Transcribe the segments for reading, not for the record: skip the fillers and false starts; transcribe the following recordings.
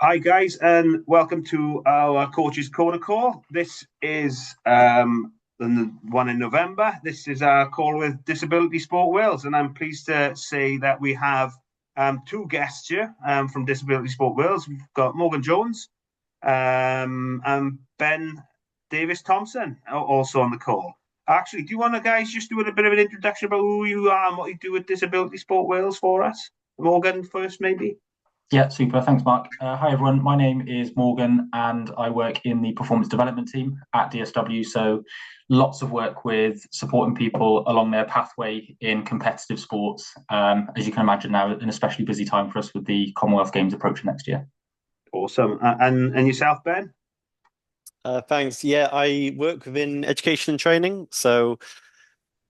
Hi guys, and welcome to our Coaches Corner call. This is the one in November. This is our call with Disability Sport Wales, and I'm pleased to say that we have two guests here from Disability Sport Wales. We've got Morgan Jones and Ben Davis Thompson also on the call. Actually, do you want to guys just do a bit of an introduction about who you are and what you do with Disability Sport Wales for us? Morgan first, maybe. Yeah, super. Thanks, Mark. Hi, everyone. My name is Morgan, and I work in the performance development team at DSW. So, lots of work with supporting people along their pathway in competitive sports. As you can imagine now, an especially busy time for us with the Commonwealth Games approaching next year. Awesome. And yourself, Ben? Thanks. Yeah, I work within education and training. So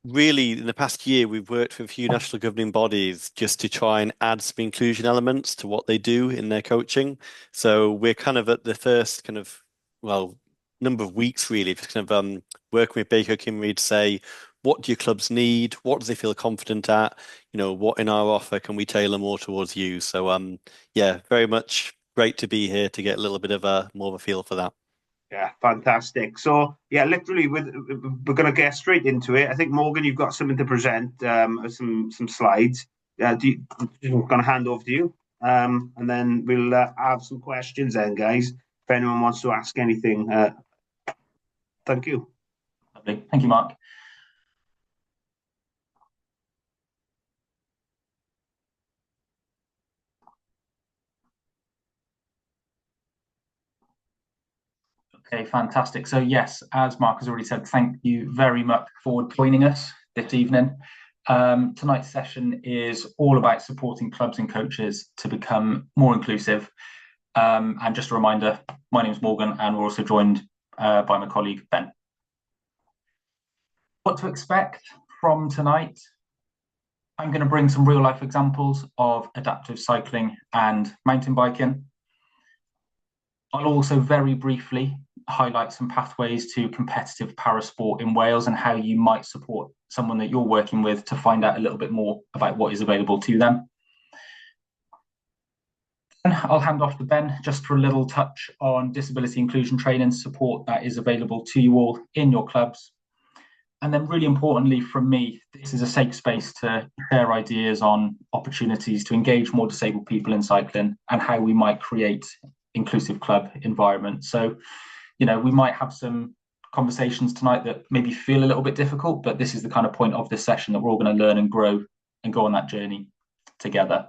really, in the past year, we've worked with a few national governing bodies just to try and add some inclusion elements to what they do in their coaching. So we're kind of at the first number of weeks really, just kind of working with Baker Kimmery to say, what do your clubs need? What do they feel confident at? What in our offer can we tailor more towards you? So yeah, very much great to be here to get a little bit of more of a feel for that. Yeah, fantastic. So, yeah, literally, we're going to get straight into it. I think, Morgan, you've got something to present, some slides. I'm going to hand over to you, and then we'll have some questions then, guys, if anyone wants to ask anything. Thank you. Lovely. Thank you, Mark. Okay, fantastic. So yes, as Mark has already said, thank you very much for joining us this evening. Tonight's session is all about supporting clubs and coaches to become more inclusive. And just a reminder, my name is Morgan, and we're also joined by my colleague, Ben. What to expect from tonight? I'm going to bring some real life examples of adaptive cycling and mountain biking. I'll also very briefly highlight some pathways to competitive parasport in Wales and how you might support someone that you're working with to find out a little bit more about what is available to them. And I'll hand off to Ben just for a little touch on disability inclusion training support that is available to you all in your clubs. And then really importantly from me, this is a safe space to share ideas on opportunities to engage more disabled people in cycling and how we might create inclusive club environment. So, we might have some conversations tonight that maybe feel a little bit difficult, but this is the kind of point of this session that we're all going to learn and grow and go on that journey together.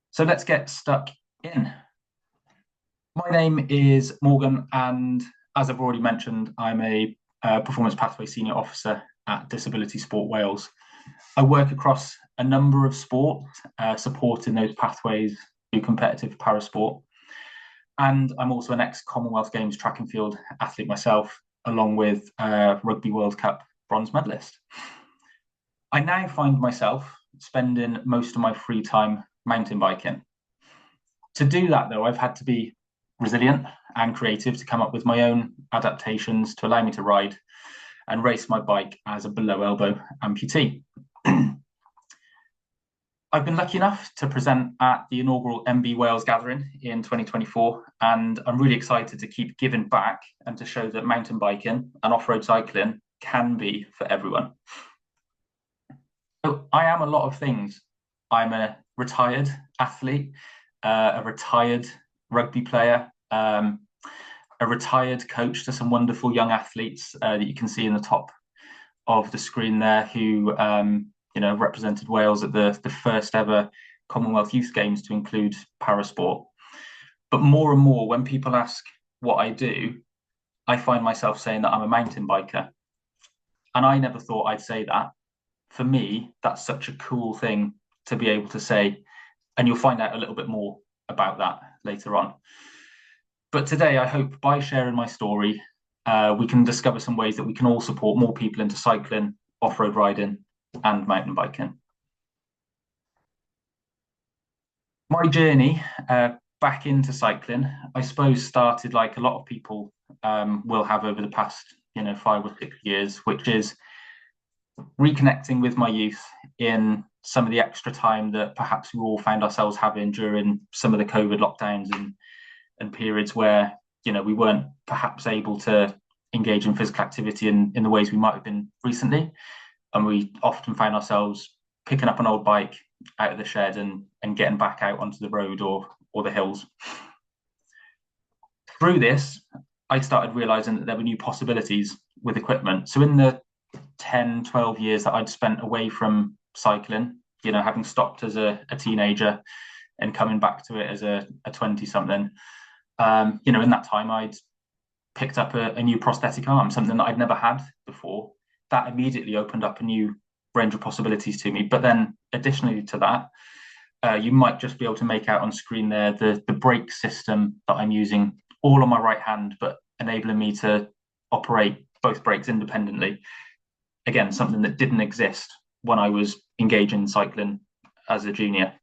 So let's get stuck in. My name is Morgan, and as I've already mentioned, I'm a Performance Pathway Senior Officer at Disability Sport Wales. I work across a number of sports, supporting those pathways to competitive parasport. And I'm also an ex-Commonwealth Games track and field athlete myself, along with Rugby World Cup bronze medalist. I now find myself spending most of my free time mountain biking. To do that, though, I've had to be resilient and creative to come up with my own adaptations to allow me to ride and race my bike as a below elbow amputee. I've been lucky enough to present at the inaugural MB Wales gathering in 2024, and I'm really excited to keep giving back and to show that mountain biking and off-road cycling can be for everyone. So I am a lot of things. I'm a retired athlete, a retired rugby player, a retired coach to some wonderful young athletes that you can see in the top of the screen there who represented Wales at the first ever Commonwealth Youth Games to include parasport. But more and more, when people ask what I do, I find myself saying that I'm a mountain biker. And I never thought I'd say that. For me, that's such a cool thing to be able to say, and you'll find out a little bit more about that later on. But today, I hope by sharing my story, we can discover some ways that we can all support more people into cycling, off-road riding, and mountain biking. My journey back into cycling, I suppose, started like a lot of people will have over the past 5 or 6 years, which is reconnecting with my youth in some of the extra time that perhaps we all found ourselves having during some of the COVID lockdowns and periods where, we weren't perhaps able to engage in physical activity in the ways we might have been recently. And we often found ourselves picking up an old bike out of the shed and getting back out onto the road or the hills. Through this, I started realizing that there were new possibilities with equipment. So in the 10, 12 years that I'd spent away from cycling, having stopped as a teenager and coming back to it as a 20-something, in that time I'd picked up a new prosthetic arm, something that I'd never had before. That immediately opened up a new range of possibilities to me. But then additionally to that, you might just be able to make out on screen there the brake system that I'm using all on my right hand, but enabling me to operate both brakes independently. Again, something that didn't exist when I was engaging in cycling as a junior.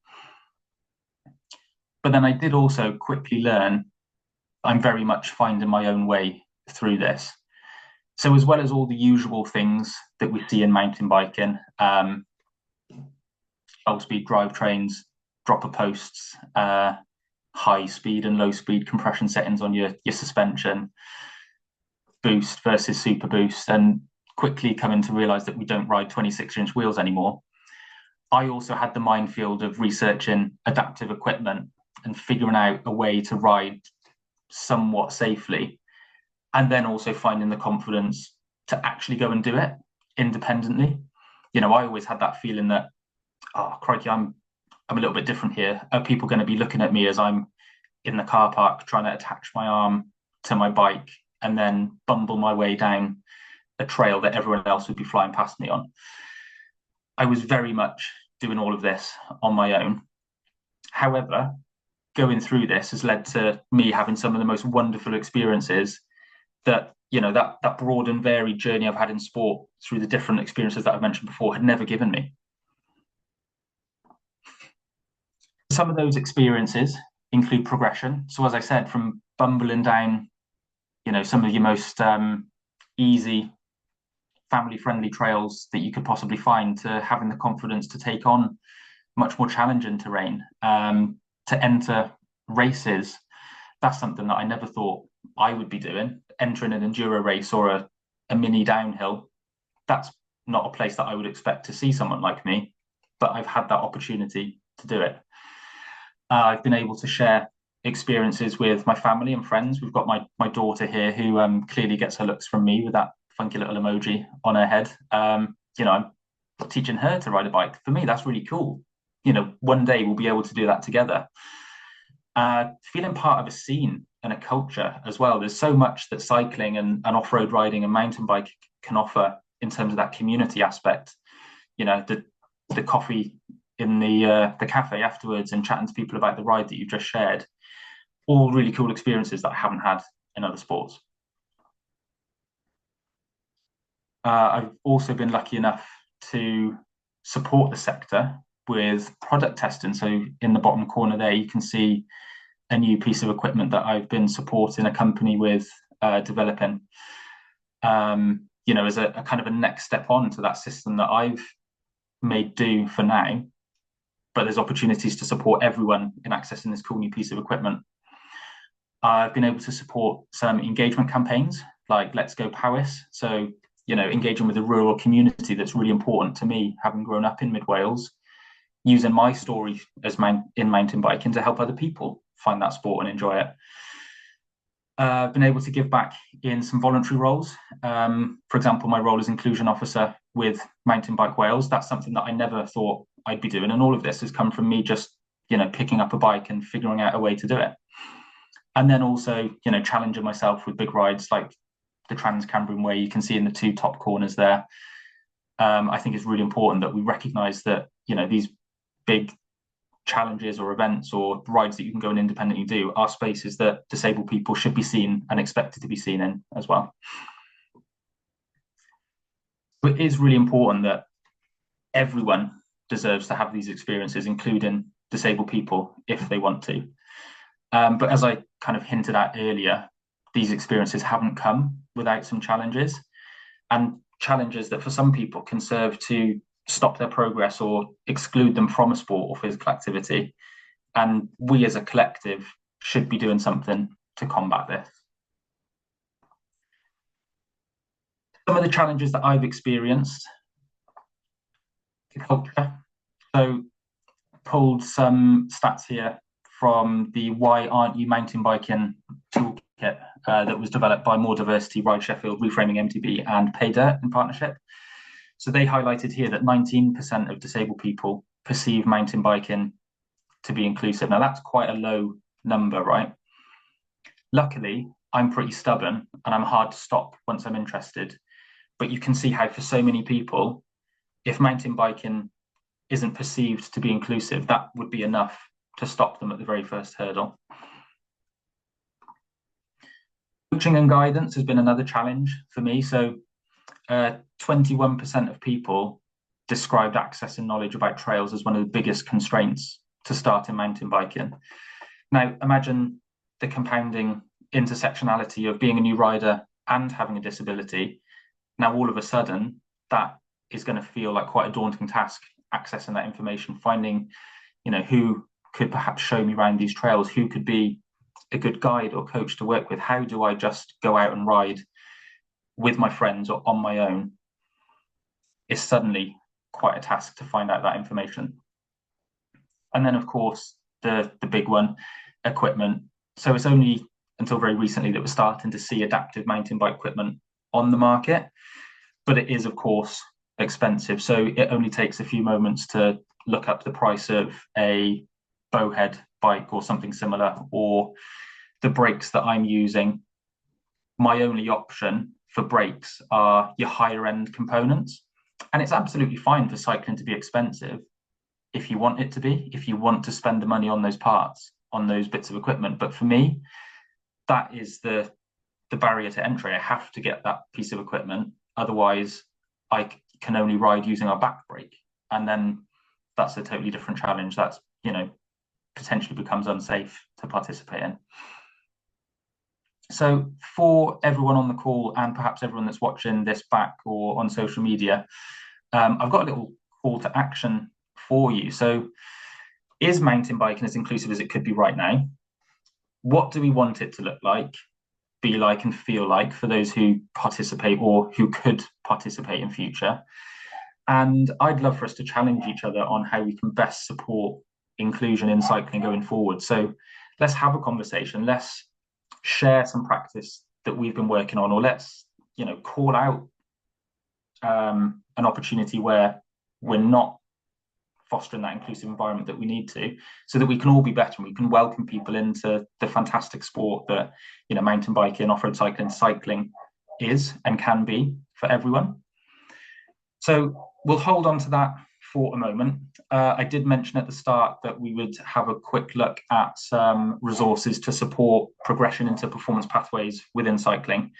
But then I did also quickly learn I'm very much finding my own way through this. So as well as all the usual things that we see in mountain biking, low speed drivetrains, dropper posts, high speed and low speed compression settings on your suspension, boost versus super boost, and quickly coming to realize that we don't ride 26-inch wheels anymore. I also had the minefield of researching adaptive equipment and figuring out a way to ride somewhat safely, and then also finding the confidence to actually go and do it independently. I always had that feeling that, oh crikey, I'm a little bit different here. Are people going to be looking at me as I'm in the car park trying to attach my arm to my bike and then bumble my way down a trail that everyone else would be flying past me on? I was very much doing all of this on my own. However, going through this has led to me having some of the most wonderful experiences that, that broad and varied journey I've had in sport through the different experiences that I've mentioned before had never given me. Some of those experiences include progression. So as I said, from bumbling down, some of your most easy, family-friendly trails that you could possibly find, to having the confidence to take on much more challenging terrain, to enter races. That's something that I never thought I would be doing. Entering an enduro race or a mini downhill, that's not a place that I would expect to see someone like me, but I've had that opportunity to do it. I've been able to share experiences with my family and friends. We've got my daughter here who clearly gets her looks from me with that funky little emoji on her head. I'm teaching her to ride a bike. For me, that's really cool. One day we'll be able to do that together. Feeling part of a scene and a culture as well. There's so much that cycling and off-road riding and mountain bike can offer in terms of that community aspect. The coffee in the cafe afterwards and chatting to people about the ride that you just shared, all really cool experiences that I haven't had in other sports. I've also been lucky enough to support the sector with product testing. So in the bottom corner there, you can see a new piece of equipment that I've been supporting a company with developing, as a kind of a next step on to that system that I've made do for now. But there's opportunities to support everyone in accessing this cool new piece of equipment. I've been able to support some engagement campaigns like Let's Go Powys. So, engaging with the rural community that's really important to me, having grown up in Mid Wales, using my story as in mountain biking to help other people find that sport and enjoy it. I've been able to give back in some voluntary roles. For example, my role as inclusion officer with Mountain Bike Wales. That's something that I never thought I'd be doing. And all of this has come from me just, picking up a bike and figuring out a way to do it. And then also, challenging myself with big rides like the Trans-Cambrian Way, you can see in the two top corners there. I think it's really important that we recognise that, these big challenges or events or rides that you can go and independently do are spaces that disabled people should be seen and expected to be seen in as well. But it is really important that everyone deserves to have these experiences, including disabled people, if they want to. But as I kind of hinted at earlier, these experiences haven't come without some challenges, and challenges that for some people can serve to stop their progress or exclude them from a sport or physical activity. And we as a collective should be doing something to combat this. Some of the challenges that I've experienced, the culture. So pulled some stats here from the Why Aren't You Mountain Biking toolkit that was developed by More Diversity, Ride Sheffield, Reframing MTB and PayDirt in partnership. So they highlighted here that 19% of disabled people perceive mountain biking to be inclusive. Now that's quite a low number, right? Luckily, I'm pretty stubborn and I'm hard to stop once I'm interested. But you can see how for so many people, if mountain biking isn't perceived to be inclusive, that would be enough to stop them at the very first hurdle. Coaching and guidance has been another challenge for me. So 21% of people described access and knowledge about trails as one of the biggest constraints to starting mountain biking. Now, imagine the compounding intersectionality of being a new rider and having a disability. Now, all of a sudden, that is going to feel like quite a daunting task, accessing that information, finding, who could perhaps show me around these trails, who could be a good guide or coach to work with. How do I just go out and ride with my friends or on my own? Is suddenly quite a task to find out that information. And then, of course, the big one, equipment. So it's only until very recently that we're starting to see adaptive mountain bike equipment on the market, but it is, of course, expensive. So it only takes a few moments to look up the price of a bowhead bike or something similar, or the brakes that I'm using. My only option for brakes are your higher end components. And it's absolutely fine for cycling to be expensive if you want it to be, if you want to spend the money on those parts, on those bits of equipment. But for me, that is the barrier to entry. I have to get that piece of equipment. Otherwise, I can only ride using our back brake. And then that's a totally different challenge. That's, potentially becomes unsafe to participate in. So for everyone on the call and perhaps everyone that's watching this back or on social media, I've got a little call to action for you. So is mountain biking as inclusive as it could be right now? What do we want it to look like, be like and feel like for those who participate or who could participate in future? And I'd love for us to challenge each other on how we can best support inclusion in cycling going forward. So let's have a conversation. Let's share some practice that we've been working on, or let's, call out an opportunity where we're not fostering that inclusive environment that we need to, so that we can all be better and we can welcome people into the fantastic sport that, mountain biking, off-road cycling is and can be for everyone. So we'll hold on to that for a moment. I did mention at the start that we would have a quick look at some resources to support progression into performance pathways within cycling.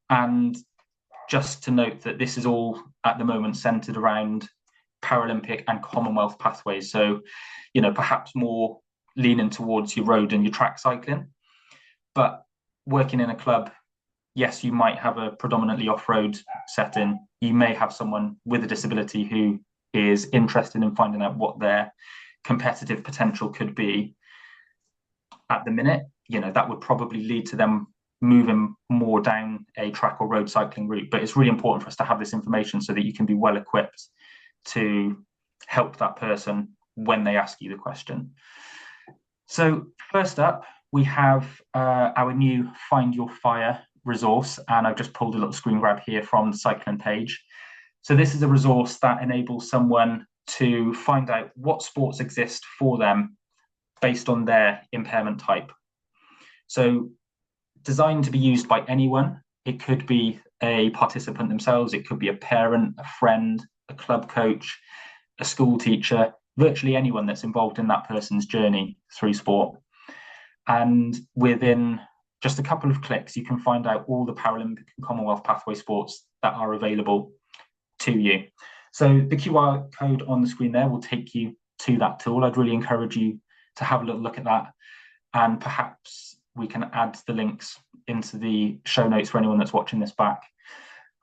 And just to note that this is all at the moment centered around Paralympic and Commonwealth pathways. So, perhaps more leaning towards your road and your track cycling. But working in a club, yes, you might have a predominantly off-road setting. You may have someone with a disability who is interested in finding out what their competitive potential could be. At the minute, that would probably lead to them moving more down a track or road cycling route. But it's really important for us to have this information so that you can be well equipped to help that person when they ask you the question. So first up, we have our new Find Your Fire resource, and I've just pulled a little screen grab here from the cycling page. So this is a resource that enables someone to find out what sports exist for them based on their impairment type. So designed to be used by anyone. It could be a participant themselves, it could be a parent, a friend, a club coach, a school teacher, virtually anyone that's involved in that person's journey through sport. And within just a couple of clicks, you can find out all the Paralympic and Commonwealth pathway sports that are available to you. So the QR code on the screen there will take you to that tool. I'd really encourage you to have a little look at that, and perhaps we can add the links into the show notes for anyone that's watching this back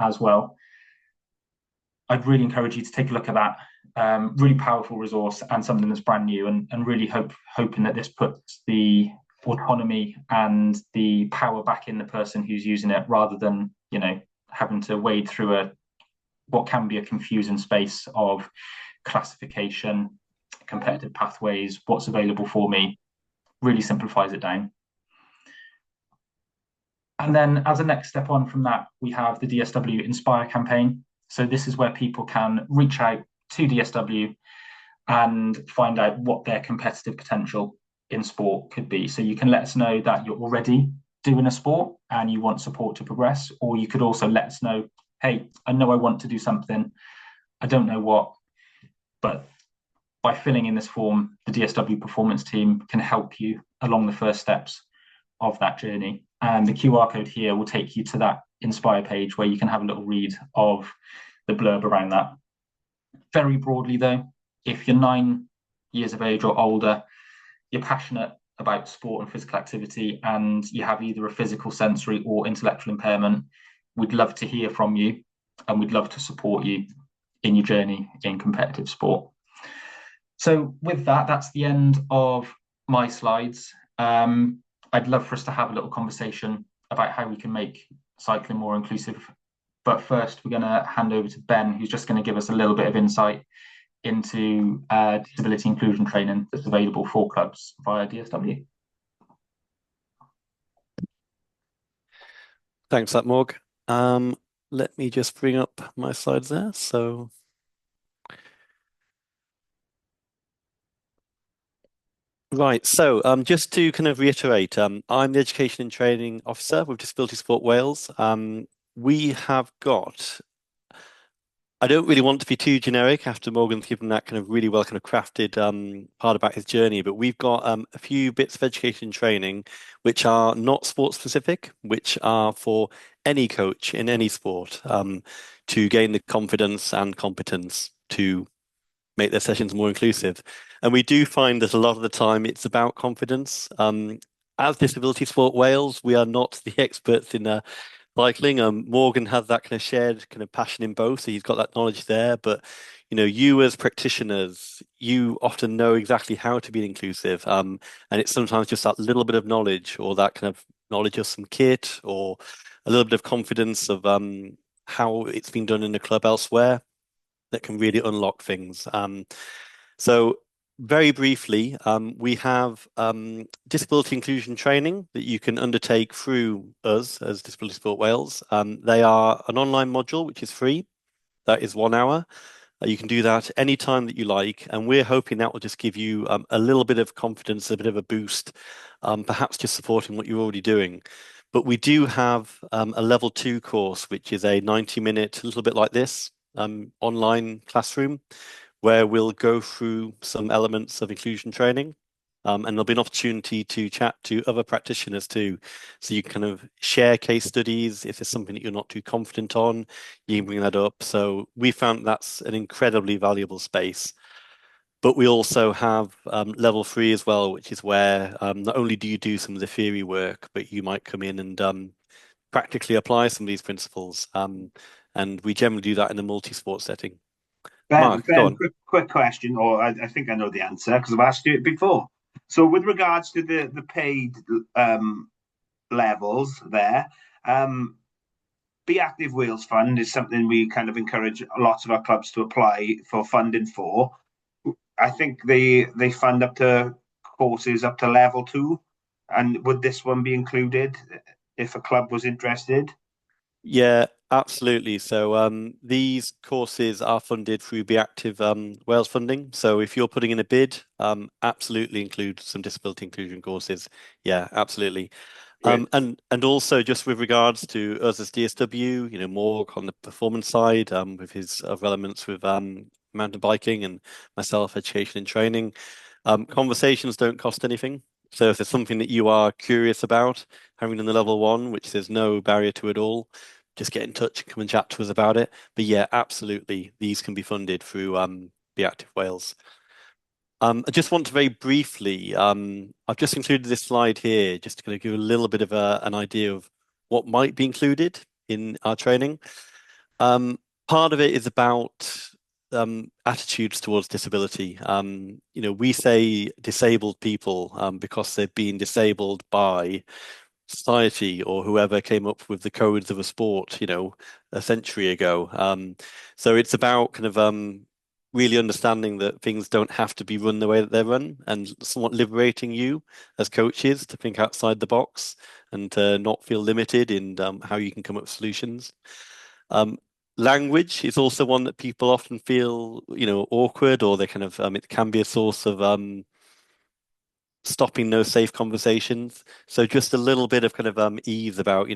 as well. I'd really encourage you to take a look at that Really powerful resource and something that's brand new, and really hoping that this puts the autonomy and the power back in the person who's using it, rather than having to wade through what can be a confusing space of classification, competitive pathways, what's available for me. Really simplifies it down. And then as a next step on from that, we have the DSW Inspire campaign. So this is where people can reach out to DSW and find out what their competitive potential in sport could be. So you can let us know that you're already doing a sport and you want support to progress, or you could also let us know, hey, I know I want to do something, I don't know what, but by filling in this form, the DSW performance team can help you along the first steps of that journey. And the QR code here will take you to that Inspire page where you can have a little read of the blurb around that. Very broadly though, if you're 9 years of age or older, you're passionate about sport and physical activity, and you have either a physical, sensory or intellectual impairment, we'd love to hear from you, and we'd love to support you in your journey in competitive sport. So with that, that's the end of my slides. I'd love for us to have a little conversation about how we can make cycling more inclusive. But first, we're going to hand over to Ben, who's just going to give us a little bit of insight into disability inclusion training that's available for clubs via DSW. Thanks for that, Morg. Let me just bring up my slides there. So right, so just to kind of reiterate, I'm the Education and Training Officer with Disability Sport Wales. We have got, I don't really want to be too generic after Morgan's given that kind of really well kind of crafted part about his journey, but we've got a few bits of education and training which are not sport specific, which are for any coach in any sport to gain the confidence and competence to make their sessions more inclusive. And we do find that a lot of the time it's about confidence. As Disability Sport Wales, we are not the experts in cycling. Morgan has that kind of shared kind of passion in both, so he's got that knowledge there. But you as practitioners, you often know exactly how to be inclusive, and it's sometimes just that little bit of knowledge, or that kind of knowledge of some kit, or a little bit of confidence of how it's been done in the club elsewhere, that can really unlock things. So very briefly, we have disability inclusion training that you can undertake through us as Disability Sport Wales. They are an online module which is free. That is 1 hour. You can do that anytime that you like, and we're hoping that will just give you a little bit of confidence, a bit of a boost, perhaps just supporting what you're already doing. But we do have a level 2 course, which is a 90-minute, a little bit like this, online classroom, where we'll go through some elements of inclusion training. And there'll be an opportunity to chat to other practitioners too. So you can kind of share case studies. If there's something that you're not too confident on, you can bring that up. So we found that's an incredibly valuable space. But we also have level 3 as well, which is where not only do you do some of the theory work, but you might come in and practically apply some of these principles. And we generally do that in a multi-sport setting. Mark, go on. Quick question, or I think I know the answer because I've asked you it before. So with regards to the paid levels there, Be Active Wales Fund is something we kind of encourage lots of our clubs to apply for funding for. I think they fund up to courses up to level 2. And would this one be included if a club was interested? Yeah, absolutely. So these courses are funded through Be Active Wales funding. So if you're putting in a bid, absolutely include some disability inclusion courses. Yeah, absolutely. And also just with regards to us as DSW, more on the performance side, with his other elements with mountain biking, and myself, education and training. Conversations don't cost anything. So if there's something that you are curious about, having done the level 1, which there's no barrier to at all, just get in touch and come and chat to us about it. But yeah, absolutely, these can be funded through Be Active Wales. I just want to very briefly, I've just included this slide here just to kind of give a little bit of an idea of what might be included in our training. Part of it is about attitudes towards disability. We say disabled people because they've been disabled by society or whoever came up with the codes of a sport, a century ago. So it's about kind of really understanding that things don't have to be run the way that they're run, and somewhat liberating you as coaches to think outside the box and to not feel limited in how you can come up with solutions. Language is also one that people often feel, awkward, or they kind of it can be a source of stopping those safe conversations. So just a little bit of kind of ease about,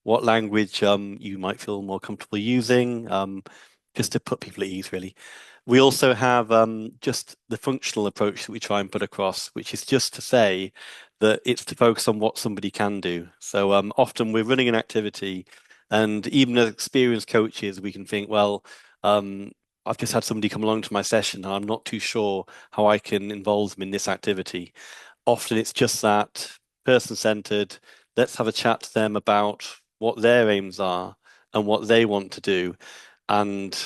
what language you might feel more comfortable using, just to put people at ease, really. We also have just the functional approach that we try and put across, which is just to say that it's to focus on what somebody can do. So often we're running an activity, and even as experienced coaches, we can think, well, I've just had somebody come along to my session, and I'm not too sure how I can involve them in this activity. Often it's just that person-centered. Let's have a chat to them about what their aims are and what they want to do. And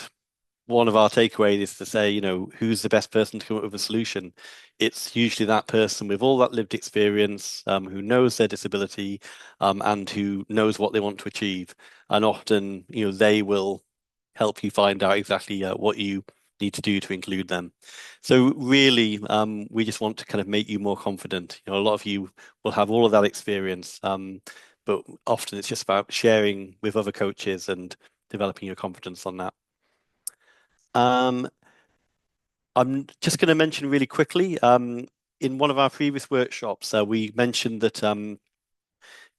one of our takeaways is to say, who's the best person to come up with a solution? It's usually that person with all that lived experience, who knows their disability, and who knows what they want to achieve. And often, they will help you find out exactly what you need to do to include them. So really, we just want to kind of make you more confident. A lot of you will have all of that experience, but often it's just about sharing with other coaches and developing your confidence on that. I'm just going to mention really quickly, in one of our previous workshops, we mentioned that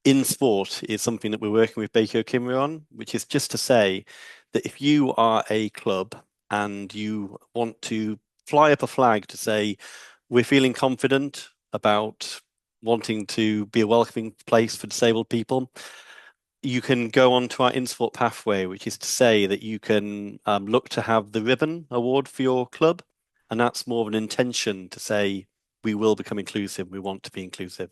in sport is something that we're working with Baker Kimmerer on, which is just to say that if you are a club and you want to fly up a flag to say, we're feeling confident about wanting to be a welcoming place for disabled people, you can go on to our in-sport pathway, which is to say that you can look to have the ribbon award for your club. And that's more of an intention to say, we will become inclusive, we want to be inclusive.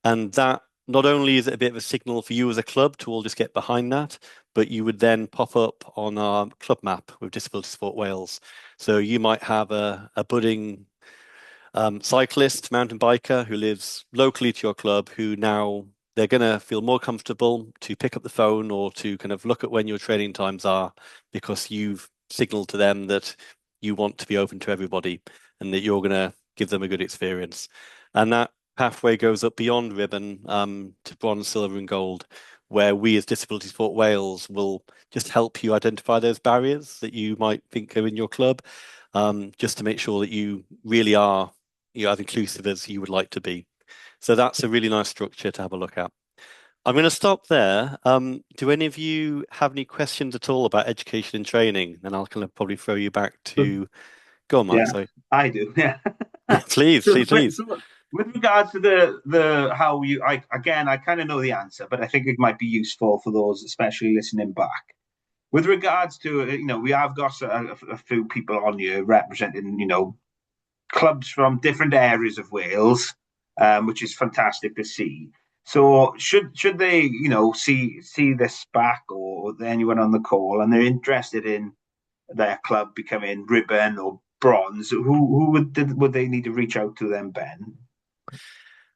And that not only is it a bit of a signal for you as a club to all just get behind that, but you would then pop up on our club map with Disability Sport Wales. So you might have a budding cyclist, mountain biker who lives locally to your club, who now they're going to feel more comfortable to pick up the phone or to kind of look at when your training times are, because you've signaled to them that you want to be open to everybody and that you're going to give them a good experience. And that pathway goes up beyond ribbon to bronze, silver, and gold, where we as Disability Sport Wales will just help you identify those barriers that you might think are in your club, just to make sure that you really are as inclusive as you would like to be. So that's a really nice structure to have a look at. I'm going to stop there. Do any of you have any questions at all about education and training? And I'll kind of probably throw you back to go on, Mark. Yeah, Sorry. I do. Yeah. Please. So with regards to the how you, I kind of know the answer, but I think it might be useful for those especially listening back. With regards to, we have got a few people on here representing, clubs from different areas of Wales, which is fantastic to see. So should they, see this back, or anyone on the call, and they're interested in their club becoming ribbon or bronze, who would they need to reach out to them, Ben?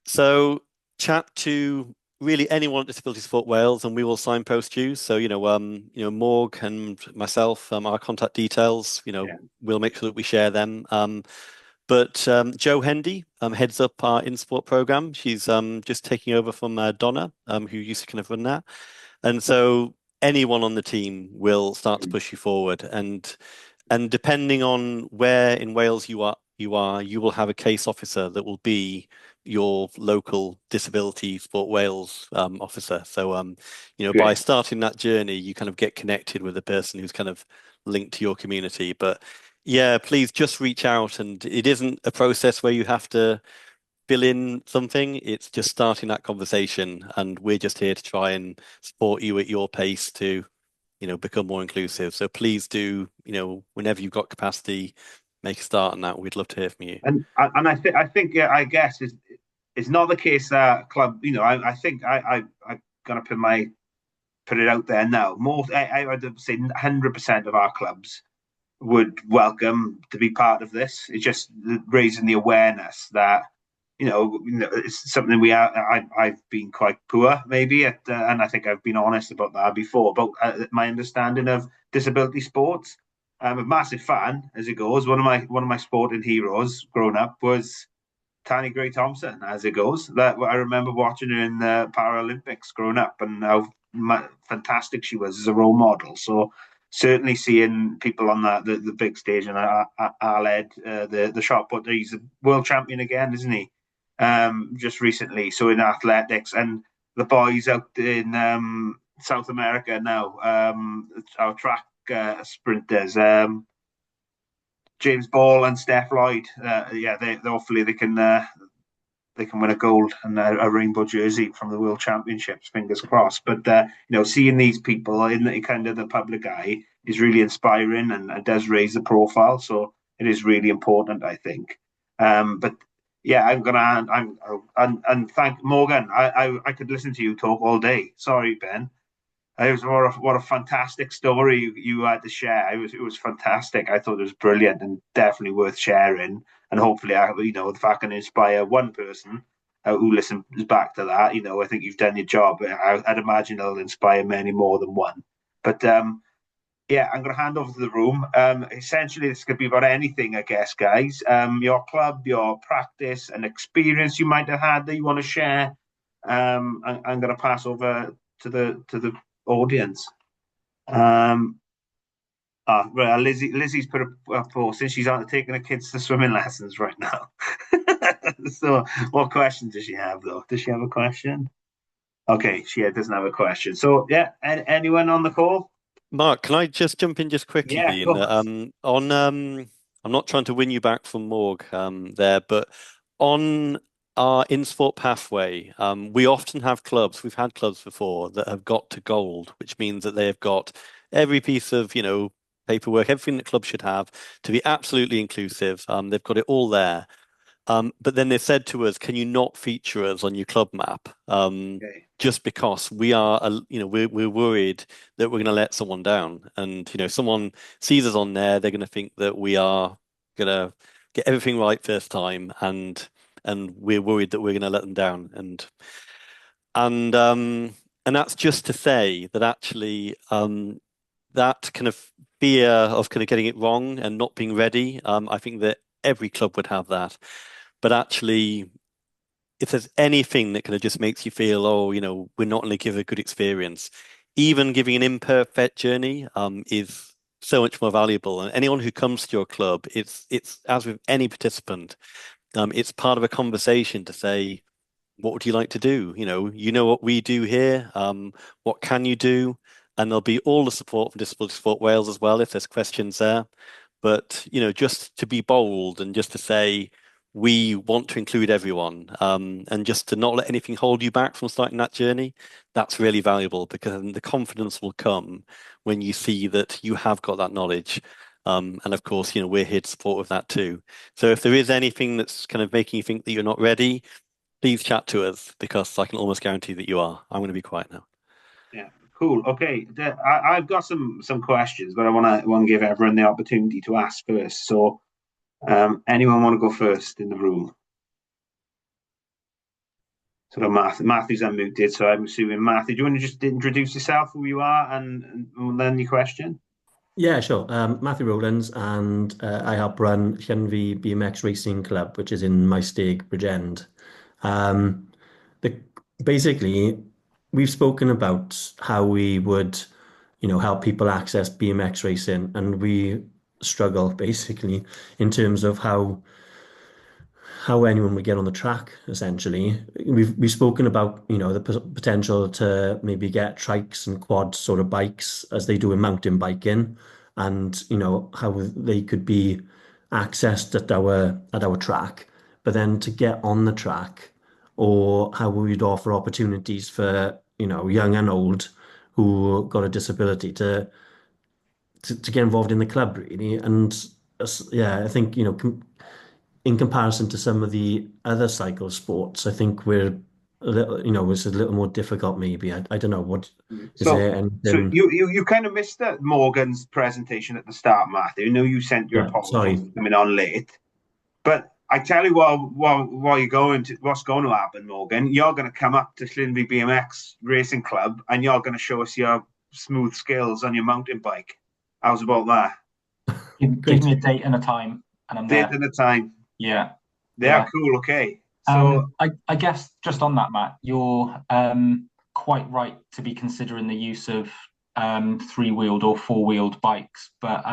So chat to really anyone at Disability Sport Wales, and we will signpost you. So Morg and myself, our contact details. We'll make sure that we share them. But Jo Hendy heads up our in-sport program. She's just taking over from Donna, who used to kind of run that. And so anyone on the team will start to push you forward. And depending on where in Wales you will have a case officer that will be your local Disability Sport Wales officer. So by starting that journey, you kind of get connected with a person who's kind of linked to your community. But yeah, please just reach out. And it isn't a process where you have to fill in something. It's just starting that conversation. And we're just here to try and support you at your pace to, become more inclusive. So please do, whenever you've got capacity, make a start on that. We'd love to hear from you. And I think I guess it's not the case that club, I think I'm gonna put it out there now. I would say 100% of our clubs would welcome to be part of this. It's just raising the awareness that it's something I've been quite poor maybe at, and I think I've been honest about that before. About my understanding of disability sports. I'm a massive fan as it goes. One of my sporting heroes growing up was Tanya Gray Thompson, as it goes. That I remember watching her in the Paralympics growing up, and how fantastic she was as a role model. So certainly seeing people on the big stage, and Aled, the shot putter, he's a world champion again, isn't he? Just recently. So in athletics, and the boys out in South America now, our track sprinters. James Ball and Steph Lloyd, yeah, they hopefully they can win a gold and a rainbow jersey from the World Championships. Fingers crossed. But seeing these people in the kind of the public eye is really inspiring, and it does raise the profile. So it is really important, I think. But yeah, and thank Morgan. I could listen to you talk all day. Sorry, Ben. It was what a fantastic story you had to share. It was fantastic. I thought it was brilliant and definitely worth sharing. And hopefully, if I can inspire one person who listens back to that, I think you've done your job. I'd imagine it'll inspire many more than one. But yeah, I'm going to hand over to the room. Essentially, this could be about anything, I guess, guys. Your club, your practice, an experience you might have had that you want to share. I'm going to pass over to the audience. Well, Lizzie's put a post since she's out taking her kids to swimming lessons right now. So, what question does she have though? Does she have a question? Okay, she doesn't have a question. So, yeah, anyone on the call? Mark, can I just jump in just quickly, Yeah, Dean? go. I'm not trying to win you back from Morg there, but on our in-sport pathway, we often have clubs, we've had clubs before that have got to gold, which means that they have got every piece of, paperwork, everything that clubs should have to be absolutely inclusive. They've got it all there. But then they said to us, "Can you not feature us on your club map?" Okay. Just because we are, we're worried that we're going to let someone down, and someone sees us on there, they're going to think that we are going to get everything right first time, and we're worried that we're going to let them down, and that's just to say that actually, that kind of fear of kind of getting it wrong and not being ready, I think that every club would have that. But actually, if there's anything that kind of just makes you feel, oh, we're not going to give a good experience, even giving an imperfect journey is so much more valuable. And anyone who comes to your club, it's as with any participant, it's part of a conversation to say, what would you like to do? You know what we do here. What can you do? And there'll be all the support from Disability Sport Wales as well if there's questions there. But just to be bold and just to say we want to include everyone, and just to not let anything hold you back from starting that journey, that's really valuable because then the confidence will come when you see that you have got that knowledge. And of course, we're here to support with that too. So if there is anything that's kind of making you think that you're not ready, please chat to us because I can almost guarantee that you are. I'm going to be quiet now. Yeah, cool. Okay, I've got some questions, but I want to give everyone the opportunity to ask first. So, anyone want to go first in the room? So Matthew's unmuted, so I'm assuming Matthew. Do you want to just introduce yourself, who you are, and then your question? Yeah, sure. Matthew Rowlands, and I help run Llanvi BMX Racing Club, which is in Maesteg, Bridgend. Um, the, basically, we've spoken about how we would, help people access BMX racing, and we struggle basically in terms of how anyone would get on the track, essentially. We've spoken about, the potential to maybe get trikes and quad sort of bikes as they do in mountain biking, and how they could be accessed at our track, but then to get on the track, or how we'd offer opportunities for young and old who got a disability to get involved in the club, really. And yeah, I think in comparison to some of the other cycle sports, I think we're a little, was a little more difficult maybe. I don't know. What is So, there so anything? you kind of missed Morgan's presentation at the start, Matthew. I know you sent your Yeah, apologies sorry. for coming on late, but I tell you while you're what's going to happen, Morgan. You're going to come up to Llinvi BMX Racing Club and you're going to show us your smooth skills on your mountain bike. How's about that? Give me a date and a time, and I'm Date there. and a time. Yeah, Yeah, yeah. cool. Okay. So I guess just on that, Matt, you're quite right to be considering the use of three-wheeled or four-wheeled bikes, but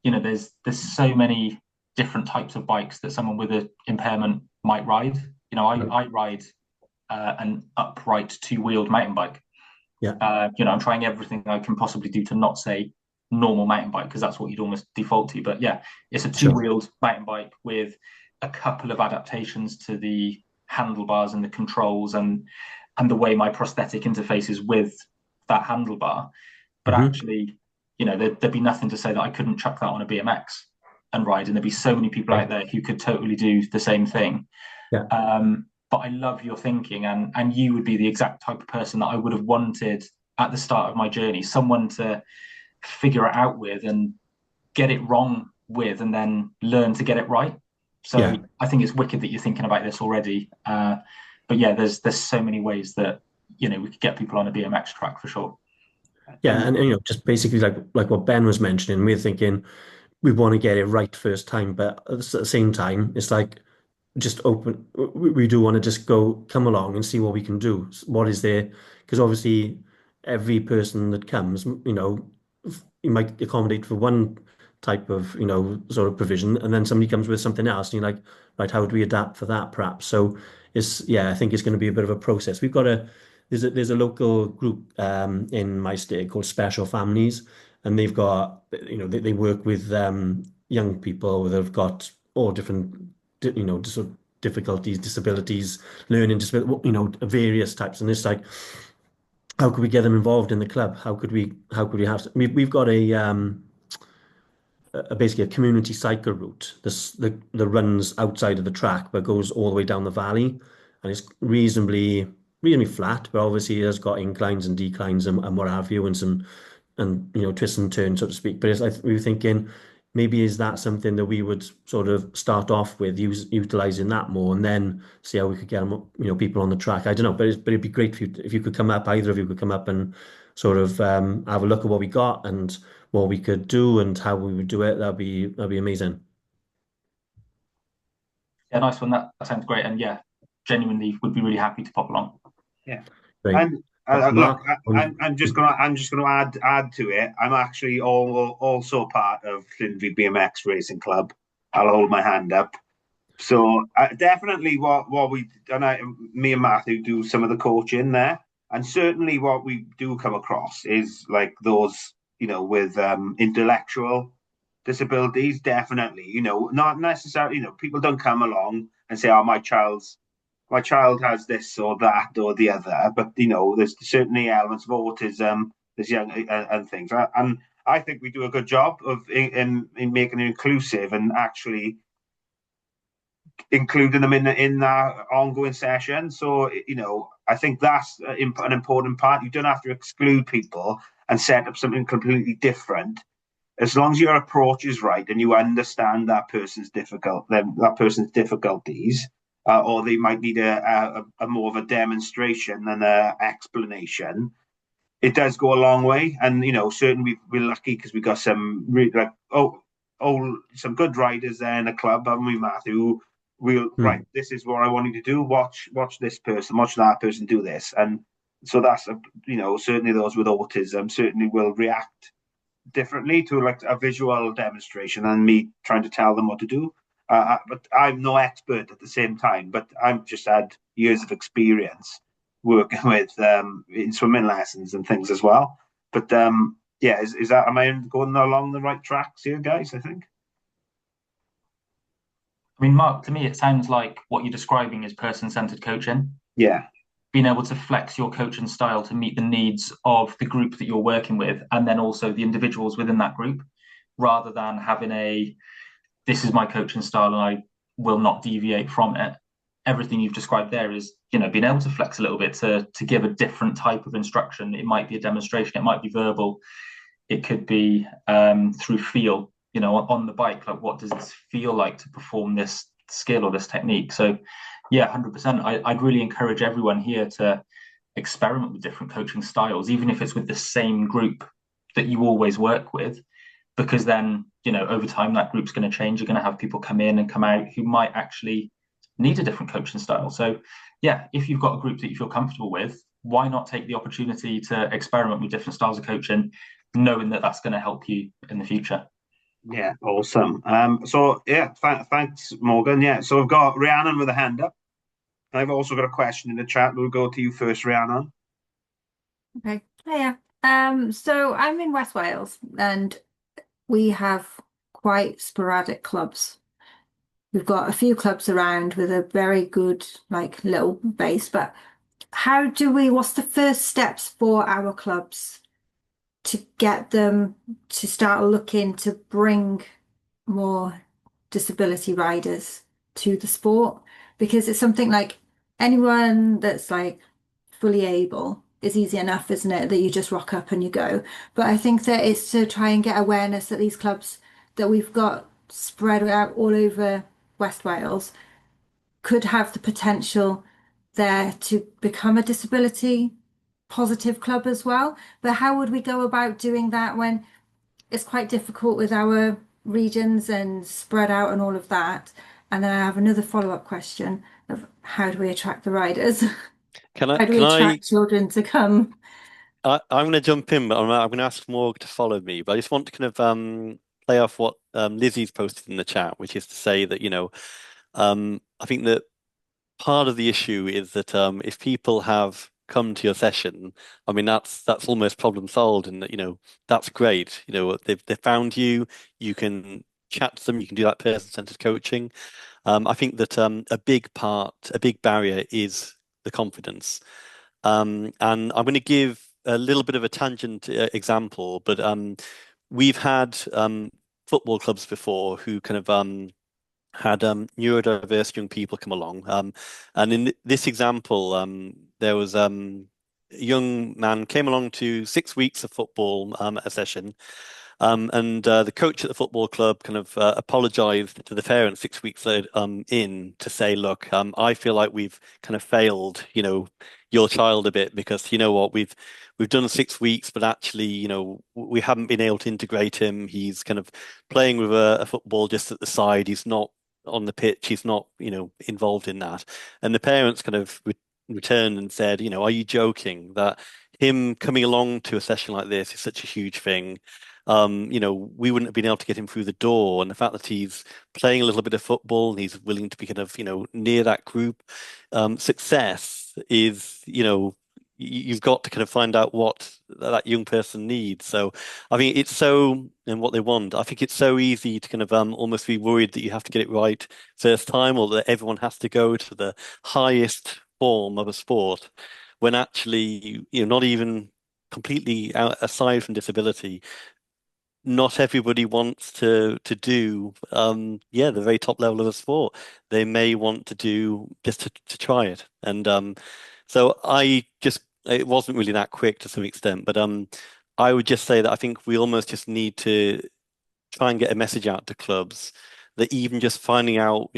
there's so many different types of bikes that someone with an impairment might ride. I ride an upright two-wheeled mountain bike. Yeah. I'm trying everything I can possibly do to not say normal mountain bike because that's what you'd almost default to. But yeah, it's a two-wheeled mountain bike with a couple of adaptations to the handlebars and the controls and the way my prosthetic interfaces with that handlebar. But actually, there'd be nothing to say that I couldn't chuck that on a BMX and ride, and there'd be so many people out there who could totally do the same thing. Yeah. But I love your thinking, and you would be the exact type of person that I would have wanted at the start of my journey, someone to figure it out with and get it wrong with, and then learn to get it right. So I think it's wicked that you're thinking about this already. But yeah, there's so many ways that we could get people on a BMX track for sure. Yeah, and just basically like what Ben was mentioning, we're thinking we want to get it right first time, but at the same time, it's like just open. We do want to just come along and see what we can do. What is there? Because obviously, every person that comes, you might accommodate for one type of, sort of provision, and then somebody comes with something else, and you're like, right, how would we adapt for that, perhaps? So I think it's going to be a bit of a process. There's a local group in my state called Special Families, and they've got, they work with young people that have got all different, sort of difficulties, disabilities, learning disability, various types. And it's like, how could we get them involved in the club? How could we we've got basically a community cycle route that runs outside of the track but goes all the way down the valley, and it's reasonably flat, but obviously it has got inclines and declines and what have you, and twists and turns, so to speak. But we were thinking, maybe is that something that we would sort of start off with, utilizing that more, and then see how we could get people on the track. I don't know, but it'd be great if you could come up, either of you could come up and sort of have a look at what we got and what we could do and how we would do it. That'd be amazing. Yeah, nice one. That sounds great, and yeah, genuinely would be really happy to pop along. Yeah, great. and look, I'm just gonna add to it. I'm actually also part of Llinvi BMX Racing Club. I'll hold my hand up. So definitely, what we and me and Matthew do some of the coaching there, and certainly what we do come across is like those with intellectual disabilities. Definitely, not necessarily. People don't come along and say, "Oh, my child has this or that or the other," but there's certainly elements of autism, there's young and things, and I think we do a good job of in making it inclusive and actually including them in our ongoing session. So I think that's an important part. You don't have to exclude people and set up something completely different. As long as your approach is right and you understand that person's difficulties, or they might need a more of a demonstration than an explanation, it does go a long way. And certainly we're lucky because we got some really some good riders there in the club, haven't we, Matthew? Right, this is what I want you to do. Watch this person, watch that person do this, and so that's certainly those with autism certainly will react differently to like a visual demonstration than me trying to tell them what to do. But I'm no expert at the same time. But I've just had years of experience working with in swimming lessons and things as well. But is that, am I going along the right tracks here, guys? I think. I mean, Mark, to me, it sounds like what you're describing is person-centered coaching. Yeah. Being able to flex your coaching style to meet the needs of the group that you're working with, and then also the individuals within that group, rather than having this is my coaching style and I will not deviate from it. everything you've described there is, being able to flex a little bit to give a different type of instruction. It might be a demonstration, it might be verbal, it could be through feel, on the bike, like what does this feel like to perform this skill or this technique? So yeah, 100%. I'd really encourage everyone here to experiment with different coaching styles, even if it's with the same group that you always work with, because then, over time that group's going to change. You're going to have people come in and come out who might actually need a different coaching style. So yeah, if you've got a group that you feel comfortable with, why not take the opportunity to experiment with different styles of coaching, knowing that that's going to help you in the future? Yeah, awesome. So yeah, thanks, Morgan. Yeah, so we've got Rhiannon with a hand up. I've also got a question in the chat. We'll go to you first, Rhiannon. Okay. Hiya. So I'm in West Wales and we have quite sporadic clubs. We've got a few clubs around with a very good, like, little base, but what's the first steps for our clubs to get them to start looking to bring more disability riders to the sport? Because it's something like anyone that's like fully able is easy enough, isn't it? That you just rock up and you go. But I think that it's to try and get awareness that these clubs that we've got spread out all over West Wales could have the potential there to become a disability positive club as well. But how would we go about doing that when it's quite difficult with our regions and spread out and all of that? And then I have another follow-up question of how do we attract the riders? How do we attract children to come? I'm going to jump in, but I'm going to ask Morg to follow me. But I just want to kind of play off what Lizzie's posted in the chat, which is to say that, I think that part of the issue is that if people have come to your session, I mean that's almost problem solved, and that that's great. They've found you. You can chat to them. You can do that person-centered coaching. I think that a big barrier is the confidence. And I'm going to give a little bit of a tangent example, but we've had football clubs before who kind of had neurodiverse young people come along. And in this example, there was a young man came along to 6 weeks of football a session. And the coach at the football club kind of apologized to the parents 6 weeks in to say, look, I feel like we've kind of failed, your child a bit, because you know what, we've done 6 weeks, but actually, we haven't been able to integrate him. He's kind of playing with a football just at the side. He's not on the pitch. He's not, involved in that. And the parents kind of returned and said, are you joking that him coming along to a session like this is such a huge thing? We wouldn't have been able to get him through the door. And the fact that he's playing a little bit of football and he's willing to be kind of, near that group, success is, you've got to kind of find out what that young person needs. So I think and what they want. I think it's so easy to kind of almost be worried that you have to get it right first time, or that everyone has to go to the highest form of a sport, when actually, not even completely aside from disability, not everybody wants to do the very top level of a sport. They may want to do just to try it. And so it wasn't really that quick to some extent, but I would just say that I think we almost just need to try and get a message out to clubs that even just finding out,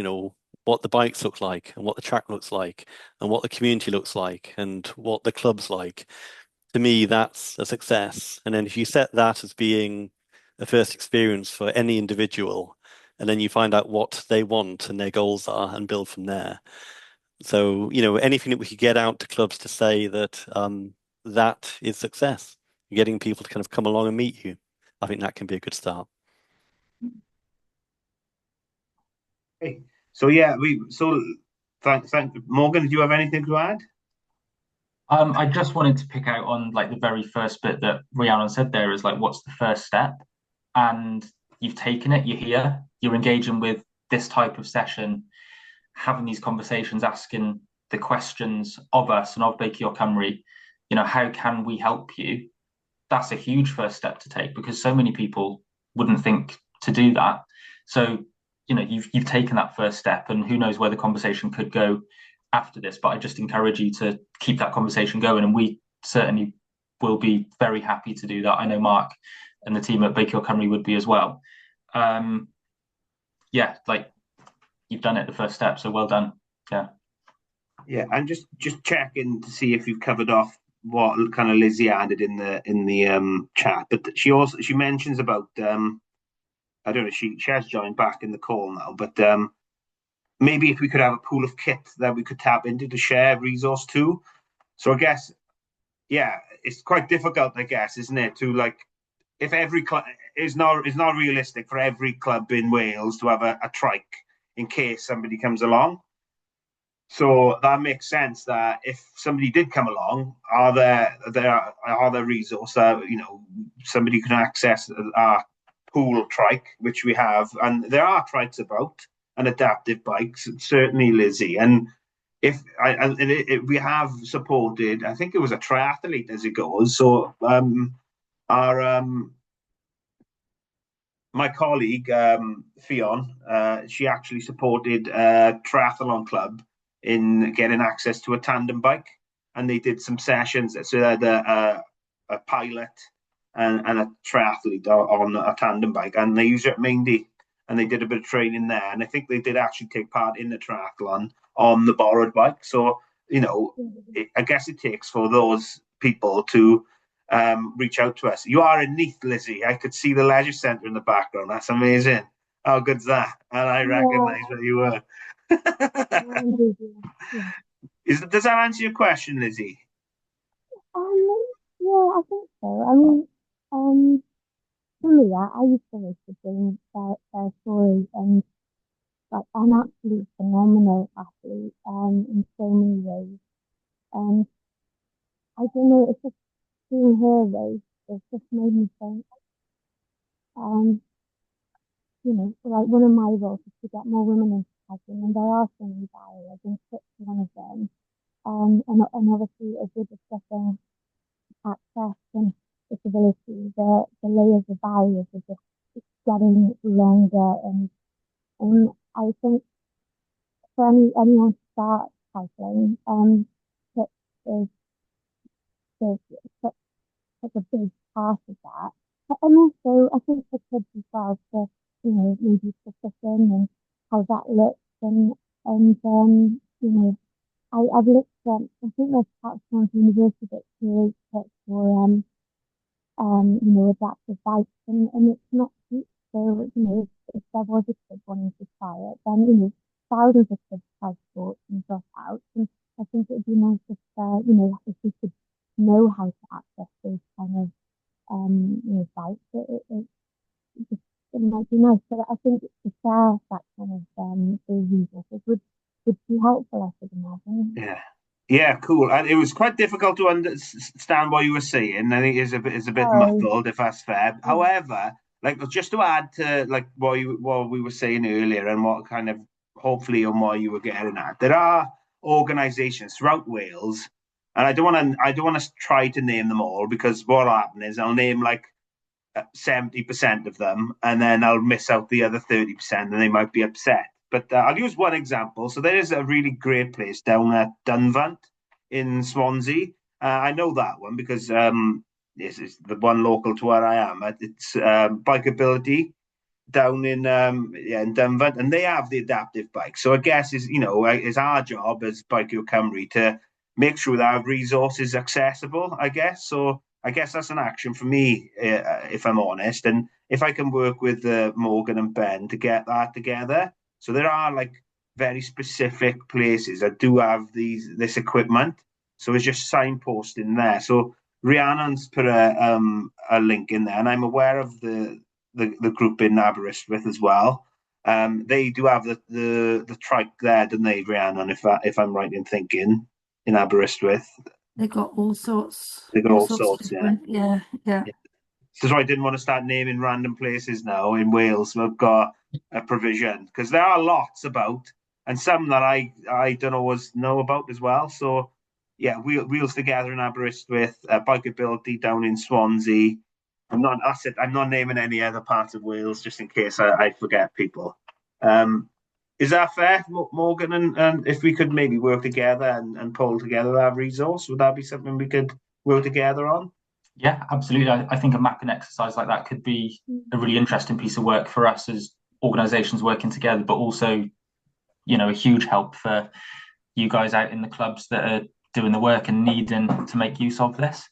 what the bikes look like and what the track looks like and what the community looks like and what the club's like, to me, that's a success. And then if you set that as being a first experience for any individual, and then you find out what they want and their goals are and build from there. So, anything that we could get out to clubs to say that that is success, getting people to kind of come along and meet you, I think that can be a good start. Okay. So yeah, thank Morgan. Do you have anything to add? I just wanted to pick out on like the very first bit that Rhiannon said there is like, what's the first step? And you've taken it, you're here, you're engaging with this type of session, having these conversations, asking the questions of us and of Baker Your Cymru, how can we help you? That's a huge first step to take, because so many people wouldn't think to do that. So, you've taken that first step, and who knows where the conversation could go after this. But I just encourage you to keep that conversation going, and we certainly will be very happy to do that. I know Mark and the team at Baker Cymru would be as well. Yeah, like, you've done it, the first step, so well done. Yeah, and just checking to see if you've covered off what kind of Lizzie added in the chat, but she mentions about I don't know, she has joined back in the call now, but maybe if we could have a pool of kit that we could tap into to share resource to. So I guess, yeah, it's quite difficult, I guess, isn't it, to, like, if every club is not realistic for every club in Wales to have a trike in case somebody comes along. So that makes sense that if somebody did come along, are there resources that, somebody can access our pool trike, which we have, and there are trikes about, and adaptive bikes, certainly, Lizzie. And we have supported, I think it was a triathlete as it goes. So my colleague Fionn, she actually supported a triathlon club in getting access to a tandem bike, and they did some sessions. So they had a pilot and a triathlete on a tandem bike, and they used it at Maindy, and they did a bit of training there. And I think they did actually take part in the triathlon on the borrowed bike. So, I guess it takes for those people to reach out to us. You are in Neath, Lizzie. I could see the leisure centre in the background. That's amazing. How good's that? And I recognise where you were. Does that answer your question, Lizzie? Yeah, I think so. I mean, for me, I used to race with James stories, and like an absolute phenomenal athlete, in so many ways. And I don't know, it's just seeing her race, it's just made me think, like, one of my goals is to get more women into cycling, and there are so many barriers, and such one of them. And obviously, as we're discussing access and disability, the layers of barriers are just getting longer, and I think for anyone to start cycling, tips is such a big part of that. And also, I think for kids as well, to, maybe position and how that looks, I've looked at, I think there's platforms from university that create kits for, adaptive bikes, and it's not cheap. So, if there was a kid wanting to try it, then, thousands of kids try sports and drop out. And I think it would be nice if, if we could know how to access those kind of, bikes. It might be nice, but I think to share that kind of, those resources would be helpful, I should imagine. Yeah, cool. And it was quite difficult to understand what you were saying. I think it's a bit muffled, if that's fair. However, like, just to add to, like, what we were saying earlier, and what kind of, hopefully, on what you were getting at, there are organisations throughout Wales, and I don't want to try to name them all, because what'll happen is I'll name like 70% of them, and then I'll miss out the other 30%, and they might be upset. But I'll use one example. So there is a really great place down at Dunvant in Swansea. I know that one because this is the one local to where I am. It's Bikeability down in Dunvant, and they have the adaptive bike. So I guess it's our job as Bike Cymru to make sure that our resources accessible, I guess. So I guess that's an action for me, if I'm honest. And if I can work with Morgan and Ben to get that together. So there are, like, very specific places that do have this equipment. So it's just signposting there. So Rhiannon's put a link in there, and I'm aware of the group in Aberystwyth as well. They do have the trike there, don't they, Rhiannon? If I'm right in thinking, in Aberystwyth. They got all sorts. They got all sorts, different, yeah. So I didn't want to start naming random places now in Wales. We've got a provision, because there are lots about, and some that I don't always know about as well. So yeah, Wheels Together in Aberystwyth, Bikeability down in Swansea. I'm not naming any other parts of Wales, just in case I forget people. Is that fair, Morgan? And if we could maybe work together and pull together that resource, would that be something we could work together on? Yeah, absolutely. I think a mapping exercise like that could be a really interesting piece of work for us as organisations working together, but also, a huge help for you guys out in the clubs that are doing the work and needing to make use of this.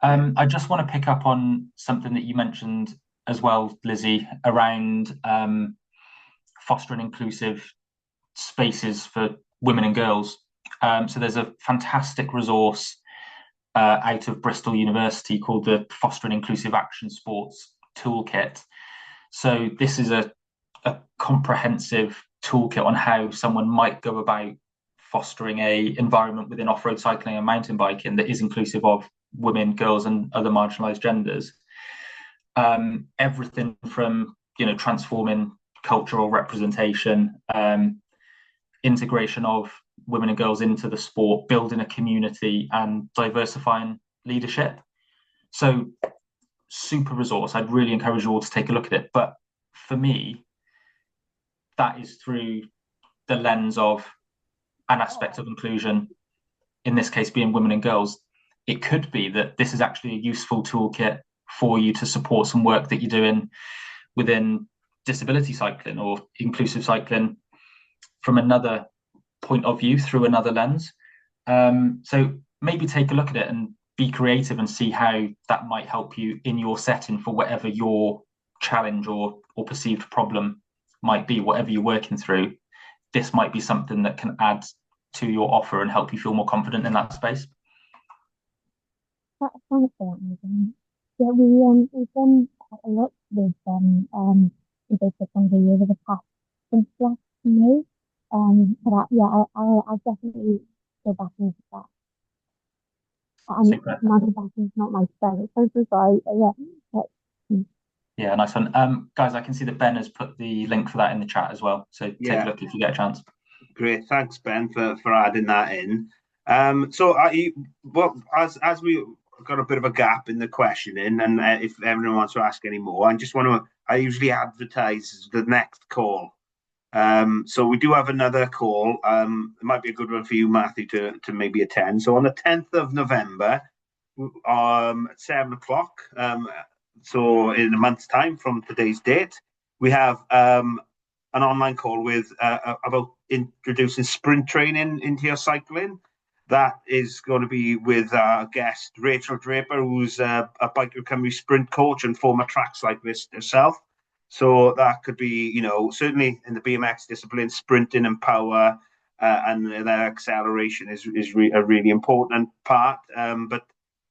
I just want to pick up on something that you mentioned as well, Lizzie, around fostering inclusive spaces for women and girls. So there's a fantastic resource out of Bristol University called the Fostering Inclusive Action Sports Toolkit. So this is a comprehensive toolkit on how someone might go about fostering a environment within off-road cycling and mountain biking that is inclusive of women, girls, and other marginalised genders. Everything from transforming cultural representation, integration of women and girls into the sport, building a community, and diversifying leadership. So, super resource. I'd really encourage you all to take a look at it. But for me, that is through the lens of an aspect of inclusion, in this case being women and girls. It could be that this is actually a useful toolkit for you to support some work that you're doing within disability cycling or inclusive cycling from another point of view, through another lens. So maybe take a look at it and be creative and see how that might help you in your setting for whatever your challenge or perceived problem might be, whatever you're working through. This might be something that can add to your offer and help you feel more confident in that space. That sounds amazing. Yeah, we've done quite a lot with basic on the over the past since last May. I'll definitely go back into that. Mountain biking is not my strength, so sorry. Yeah, nice one. Guys, I can see that Ben has put the link for that in the chat as well. So take a look if you get a chance. Great, thanks Ben for adding that in. So as we got a bit of a gap in the questioning, and if everyone wants to ask any more, I usually advertise the next call. So we do have another call. It might be a good one for you, Matthew, to maybe attend. So on the 10th of November, at 7 o'clock, so in a month's time from today's date, we have an online call with about introducing sprint training into your cycling. That is going to be with our guest Rachel Draper, who's a bike recovery sprint coach and former track cyclist herself. So that could be, certainly in the BMX discipline, sprinting and power and that acceleration is a really important part. But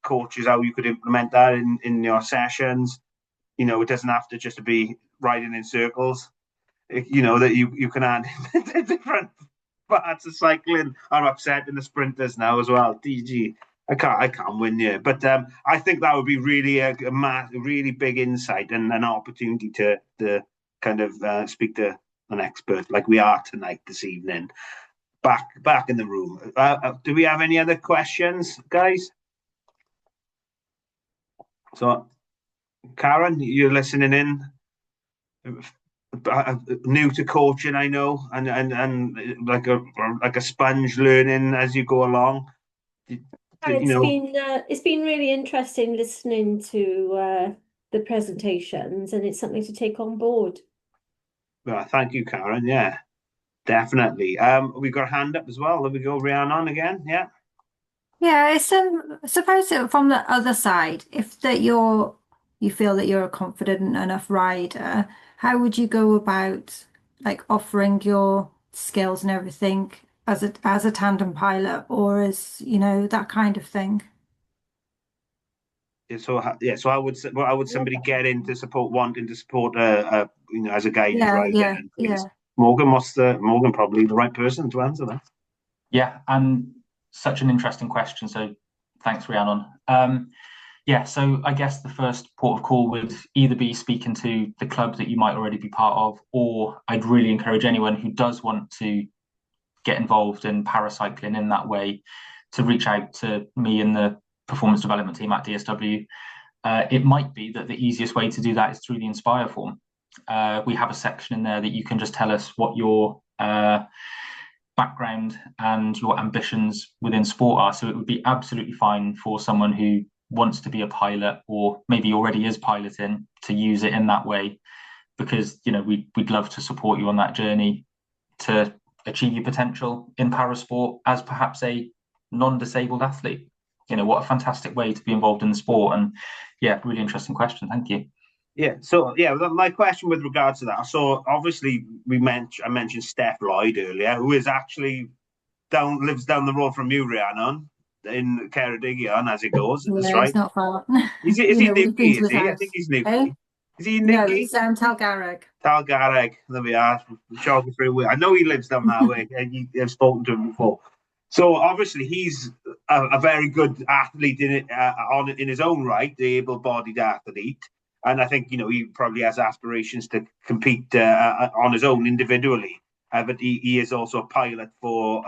coaches, how you could implement that in your sessions. It doesn't have to just be riding in circles. That you can add different parts of cycling. I'm upset in the sprinters now as well. DG, I can't win here, but I think that would be really a really big insight and an opportunity to kind of speak to an expert like we are tonight, this evening. Back in the room. Do we have any other questions, guys? So, Karen, you're listening in. New to coaching, I know, and like a sponge learning as you go along. It's been really interesting listening to the presentations, and it's something to take on board. Well, thank you, Karen. Yeah, definitely. We've got a hand up as well. There we go, Rhiannon again. Yeah. Yeah, it's suppose that from the other side, if you feel that you're a confident enough rider, how would you go about like offering your skills and everything as a tandem pilot or as that kind of thing? So how would somebody get in to support, wanting to support as a guided rider? Yeah. Morgan, Morgan probably the right person to answer that. Yeah, and such an interesting question. So thanks, Rhiannon. So I guess the first port of call would either be speaking to the club that you might already be part of, or I'd really encourage anyone who does want to get involved in paracycling in that way to reach out to me and the performance development team at DSW. It might be that the easiest way to do that is through the Inspire form. we have a section in there that you can just tell us what your background and your ambitions within sport are. So it would be absolutely fine for someone who wants to be a pilot or maybe already is piloting to use it in that way, because we'd love to support you on that journey to achieve your potential in parasport as perhaps a non-disabled athlete. What a fantastic way to be involved in the sport. And yeah, really interesting question. Thank you. Yeah. So my question with regards to that. So obviously I mentioned Steph Lloyd earlier, who is actually lives down the road from you, Rhiannon, in Ceredigion, as it goes. That's right. It's not far. Is he Newquay? Is he? I think he's Newquay. Is he Newquay? No, he's Talgarreg. Talgarreg. There we are. Geography. I know he lives down that way. I've spoken to him before. So obviously he's a very good athlete in his own right, the able-bodied athlete. And I think, he probably has aspirations to compete on his own individually. But he is also a pilot for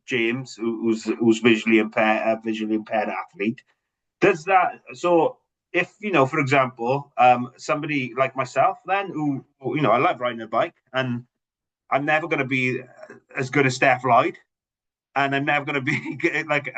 James, who's visually impaired athlete. Does that, so if, for example, somebody like myself then, who, I love riding a bike, and I'm never going to be as good as Steph Lloyd, and I'm never going to be like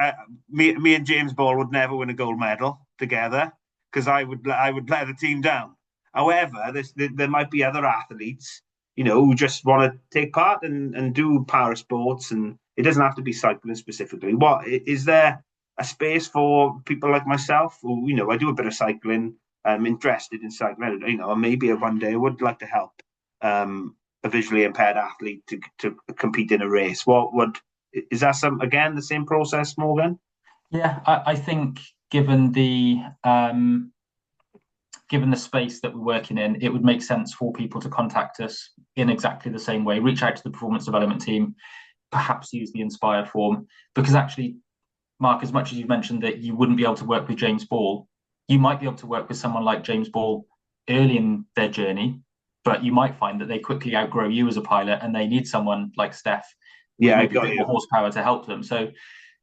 me and James Ball would never win a gold medal together, because I would let the team down. However, there might be other athletes, who just want to take part and do para sports, and it doesn't have to be cycling specifically. What is there a space for people like myself who, I do a bit of cycling, I'm interested in cycling, and maybe one day I would like to help a visually impaired athlete to compete in a race? Is that the same process, Morgan? Yeah, I think given the space that we're working in, it would make sense for people to contact us in exactly the same way. Reach out to the performance development team, perhaps use the Inspire form, because actually, Mark, as much as you've mentioned that you wouldn't be able to work with James Ball, you might be able to work with someone like James Ball early in their journey, but you might find that they quickly outgrow you as a pilot and they need someone like Steph with maybe a bit more horsepower to help them. So,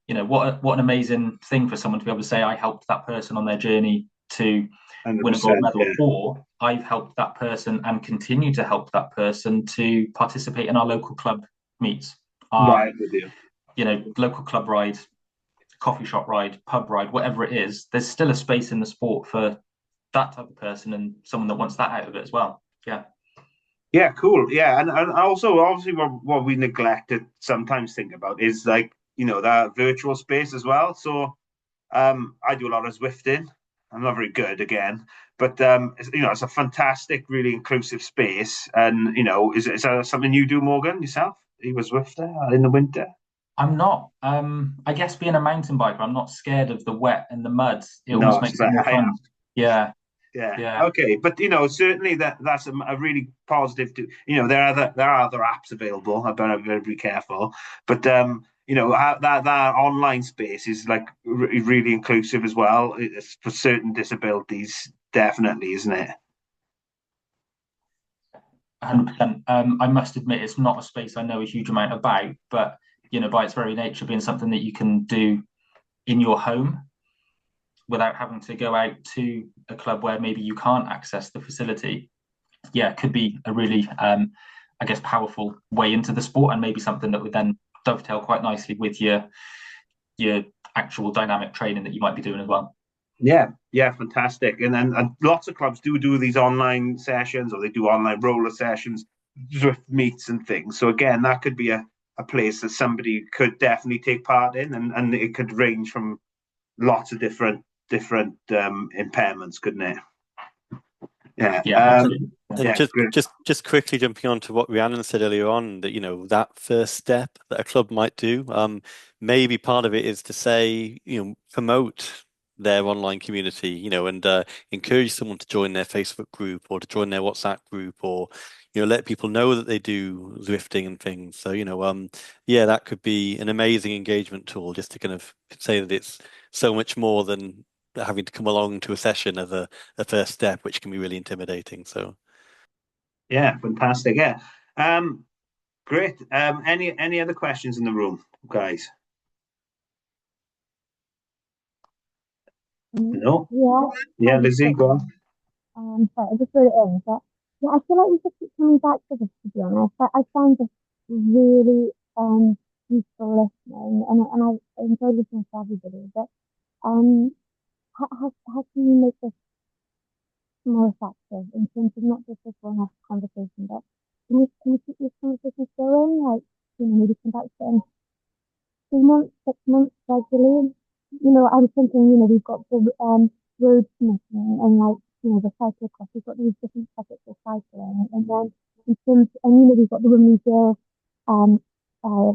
what an amazing thing for someone to be able to say, I helped that person on their journey to win a gold medal, or I've helped that person and continue to help that person to participate in our local club meets. Right, with you. Local club ride, coffee shop ride, pub ride, whatever it is, there's still a space in the sport for that type of person and someone that wants that out of it as well. Yeah, cool. Yeah, and also obviously what we neglect to sometimes think about is like, that virtual space as well. So I do a lot of Zwifting. I'm not very good again, but it's a fantastic, really inclusive space. And is that something you do, Morgan, yourself? You was Zwifter in the winter? I'm not. I guess being a mountain biker, I'm not scared of the wet and the mud. It almost makes it more fun. Yeah. Okay, but certainly that's a really positive. There are other apps available. I better be careful, but that online space is like really inclusive as well. It's for certain disabilities, definitely, isn't it? 100%. I must admit, it's not a space I know a huge amount about, but by its very nature, being something that you can do in your home without having to go out to a club where maybe you can't access the facility, could be a really, powerful way into the sport, and maybe something that would then dovetail quite nicely with your actual dynamic training that you might be doing as well. Yeah, fantastic. And then lots of clubs do these online sessions, or they do online roller sessions, Zwift meets and things. So again, that could be a place that somebody could definitely take part in, and it could range from lots of different impairments, couldn't it? Just quickly jumping on to what Rhiannon said earlier on, that that first step that a club might do, maybe part of it is to say, promote their online community, and encourage someone to join their Facebook group or to join their WhatsApp group, or let people know that they do Zwifting and things. So that could be an amazing engagement tool, just to kind of say that it's so much more than having to come along to a session as a first step, which can be really intimidating. So fantastic. Great. Any other questions in the room, guys? No? Yeah, Lizzie, go on. Sorry, I just wrote it in, but Yeah, I feel like we should keep coming back to this, to be honest. I find this really useful listening, and I enjoy listening to everybody. But how can you make this more effective in terms of not just this one-off conversation, but can we keep these conversations going? Like, maybe come back to it in 2 months, 6 months regularly. I was thinking, we've got the road commission and like, the cyclocross, we've got these different topics of cycling, and then in terms, and we've got the remedial um uh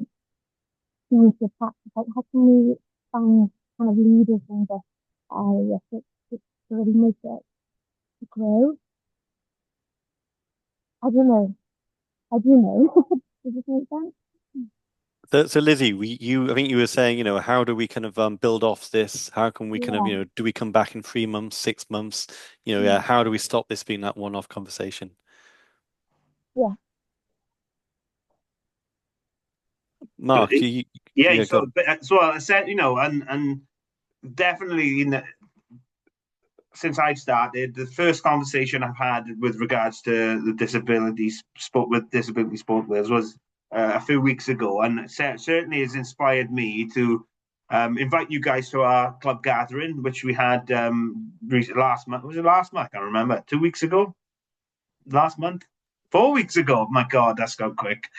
community of practice. Like, how can we find kind of leaders in this area to really make it grow? I don't know. I do know. Does this make sense? So Lizzie, I think you were saying, how do we kind of build off this? How can we kind of, Yeah. do we come back in 3 months, 6 months? Yeah. How do we stop this being that one-off conversation? Yeah. Mark, Yeah, go. so I said, and definitely since I've started, the first conversation I've had with regards to the disability sport with Disability Sport Wales was a few weeks ago, and it certainly has inspired me to invite you guys to our club gathering, which we had last month. Was it last month? I can't remember. 2 weeks ago? Last month? 4 weeks ago? My God, that's gone quick.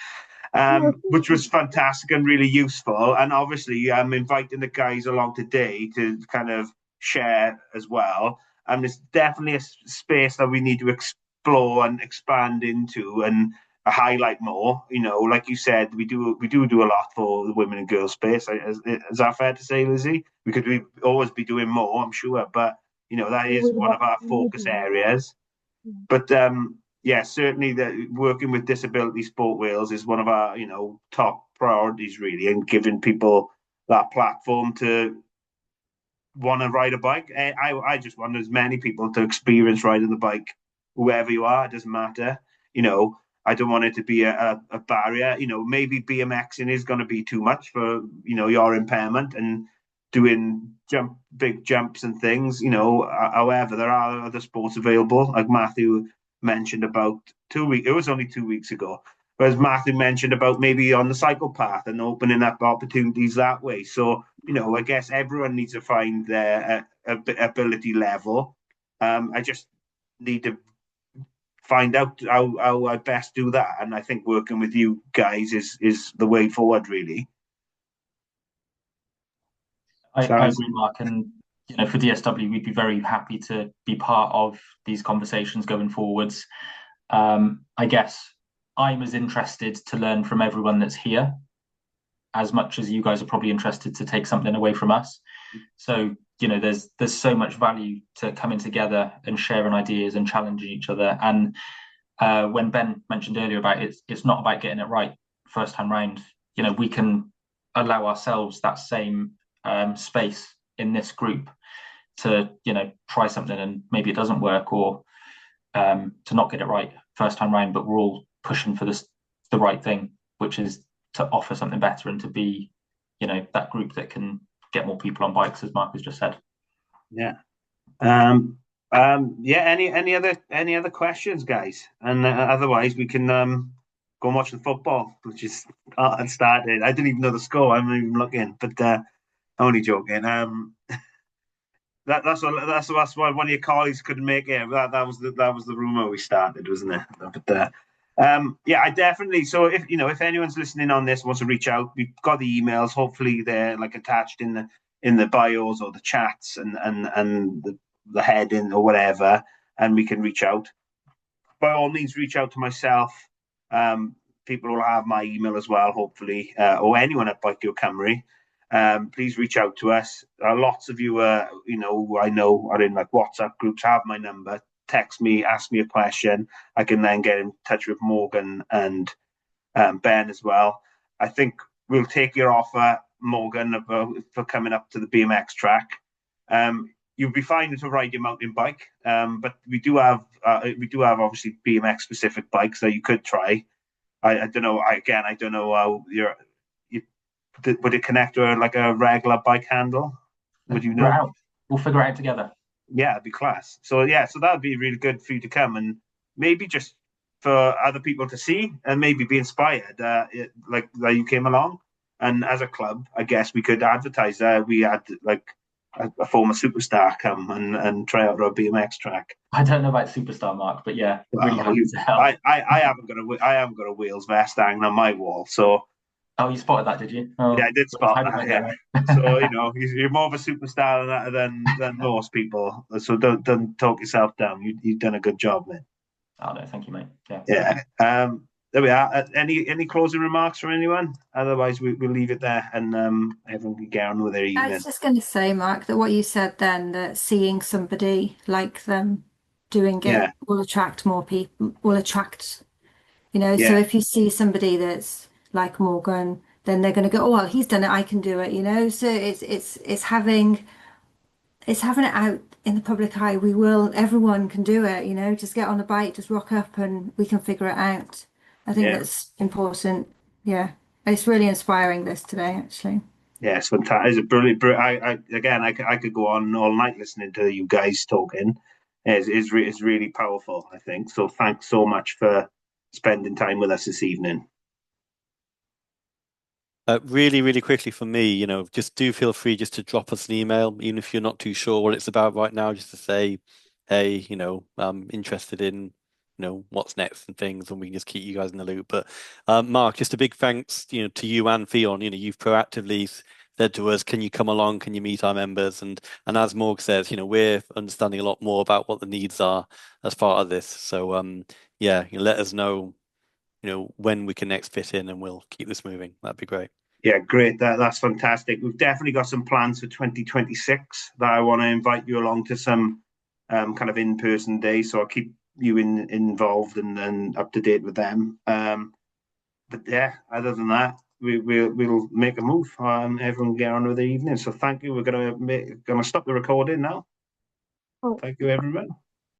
No, Which was fantastic and really useful. And obviously, I'm inviting the guys along today to kind of share as well. And it's definitely a space that we need to explore and expand into and highlight more. Like you said, we do a lot for the women and girls space. Is that fair to say, Lizzie? We could always be doing more, I'm sure, but that is one of our focus areas. Yeah. But yeah, certainly working with Disability Sport Wales is one of our top priorities, really, and giving people that platform to want to ride a bike. I just want as many people to experience riding the bike, whoever you are, it doesn't matter. I don't want it to be a barrier. Maybe BMXing is going to be too much for your impairment and doing big jumps and things. However, there are other sports available, like Matthew mentioned about 2 weeks. It was only 2 weeks ago. But as Matthew mentioned about maybe on the cycle path and opening up opportunities that way. So I guess everyone needs to find their ability level. I just need to find out how I best do that, and I think working with you guys is the way forward, really. I agree, Mark, and for DSW, we'd be very happy to be part of these conversations going forwards. I guess I'm as interested to learn from everyone that's here as much as you guys are probably interested to take something away from us. So there's so much value to coming together and sharing ideas and challenging each other. And when Ben mentioned earlier about it's not about getting it right first time round. We can allow ourselves that same space in this group to try something and maybe it doesn't work, or to not get it right first time round, but we're all pushing for the right thing, which is to offer something better and to be that group that can get more people on bikes, as Mark has just said. Yeah. Yeah. Any other questions, guys? And otherwise, we can go and watch the football, which is started. I didn't even know the score. I'm not even looking, but only joking. That's why one of your colleagues couldn't make it. That was the rumor we started, wasn't it? But yeah, I definitely. So if anyone's listening on this wants to reach out, we've got the emails. Hopefully they're like attached in the bios or the chats and the heading or whatever, and we can reach out. By all means, reach out to myself. People will have my email as well, hopefully, or anyone at Bike Your Camry. Please reach out to us. Lots of you, who I know are in like WhatsApp groups, have my number. Text me, ask me a question. I can then get in touch with Morgan and Ben as well. I think we'll take your offer, Morgan, for coming up to the BMX track. You'll be fine to ride your mountain bike, but we do have obviously BMX specific bikes that you could try. I don't know. I don't know how would it connect to like a regular bike handle? Would you know? We'll figure it out together. Yeah, it'd be class. So that would be really good for you to come and maybe just for other people to see and maybe be inspired, like you came along. And as a club, I guess we could advertise that we had like a former superstar come and try out our BMX track. I don't know about superstar, Mark, but yeah, really Well, happy to help. I haven't got a Wales vest hanging on my wall, so Oh, you spotted that, did you? Oh, yeah, I did spot how did that. I Yeah, know? so you're more of a superstar than most people. So don't talk yourself down. You've done a good job, man. Oh no, thank you, mate. Yeah. Yeah. There we are. Any closing remarks from anyone? Otherwise, we'll leave it there, and everyone can get on with their I evening. was just going to say, Mark, that what you said then, that seeing somebody like them doing it Yeah. will attract more people, will attract, so Yeah. if you see somebody that's like Morgan, then they're going to go, oh, well, he's done it, I can do it, so it's having it out in the public eye. Everyone can do it, just get on a bike, just rock up and we can figure it out. I think Yeah. that's important. Yeah. It's really inspiring this today, actually. Yeah, it's fantastic. It's a brilliant. I could go on all night listening to you guys talking. It's really powerful, I think. So thanks so much for spending time with us this evening. Really, really quickly for me, just do feel free just to drop us an email, even if you're not too sure what it's about right now, just to say, hey, I'm interested in, what's next and things, and we can just keep you guys in the loop. But Mark, just a big thanks, to you and Fionn. You've proactively said to us, can you come along? Can you meet our members? And as Morg says, we're understanding a lot more about what the needs are as part of this. So yeah, let us know, when we can next fit in, and we'll keep this moving. That'd be great. Yeah, great. That's fantastic. We've definitely got some plans for 2026 that I want to invite you along to some kind of in-person days. So I'll keep you involved and up to date with them. But yeah, other than that, we'll make a move. Everyone get on with their evening. So thank you. We're gonna stop the recording now. Oh. Thank you, everyone.